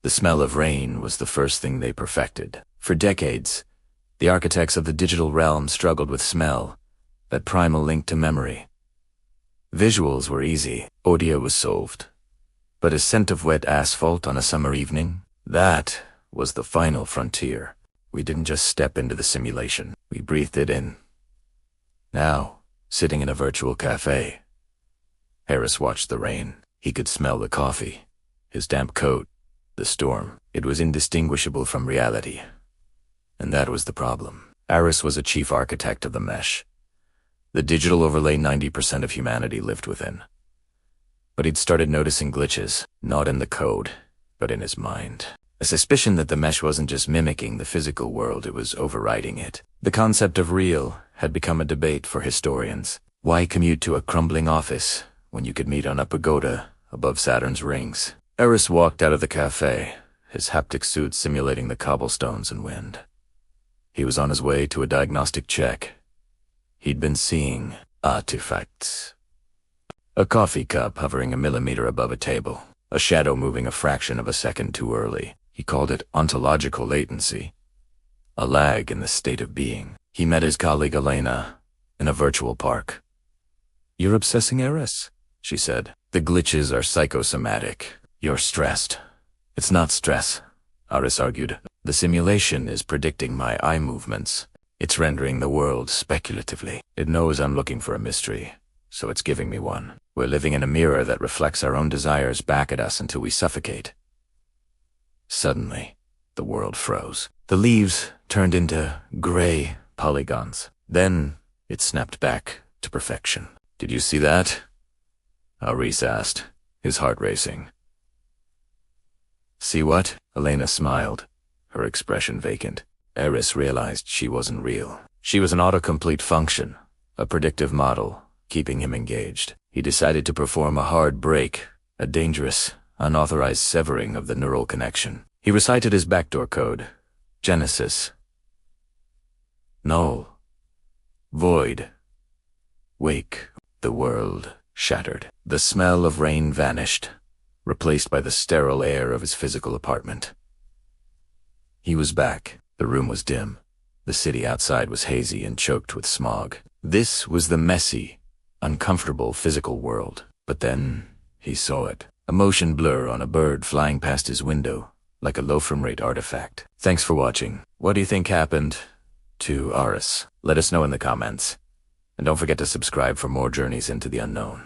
The smell of rain was the first thing they perfected. For decades, the architects of the digital realm struggled with smell, that primal link to memory. Visuals were easy, audio was solved. But a scent of wet asphalt on a summer evening? That was the final frontier. We didn't just step into the simulation, we breathed it in. Now, sitting in a virtual cafe, Aris watched the rain. He could smell the coffee, his damp coat, the storm. It was indistinguishable from reality. And that was the problem. Aris was a chief architect of the mesh. The digital overlay 90% of humanity lived within. But he'd started noticing glitches, not in the code, but in his mind. A suspicion that the mesh wasn't just mimicking the physical world, it was overriding it. The concept of real had become a debate for historians. Why commute to a crumbling office when you could meet on a pagoda above Saturn's rings? Aris walked out of the cafe, his haptic suit simulating the cobblestones and wind. He was on his way to a diagnostic check. He'd been seeing artifacts. A coffee cup hovering a millimeter above a table, a shadow moving a fraction of a second too early. He called it ontological latency, a lag in the state of being. He met his colleague Elena in a virtual park. "You're obsessing, Aris," she said. "The glitches are psychosomatic. You're stressed." "It's not stress," Aris argued. "The simulation is predicting my eye movements. It's rendering the world speculatively. It knows I'm looking for a mystery, so it's giving me one. We're living in a mirror that reflects our own desires back at us until we suffocate." Suddenly, the world froze. The leaves turned into gray polygons. Then it snapped back to perfection. "Did you see that?" Aris asked, his heart racing. "See what?" Elena smiled, her expression vacant. Aris realized she wasn't real. She was an autocomplete function, a predictive model, keeping him engaged. He decided to perform a hard break, a dangerous, unauthorized severing of the neural connection. He recited his backdoor code. Genesis. Null. Void. Wake. The world shattered. The smell of rain vanished, replaced by the sterile air of his physical apartment. He was back. The room was dim. The city outside was hazy and choked with smog. This was the messy, uncomfortable physical world. But then he saw it. A motion blur on a bird flying past his window, like a low-frame-rate artifact. Thanks for watching. What do you think happened to Aris? Let us know in the comments. And don't forget to subscribe for more journeys into the unknown.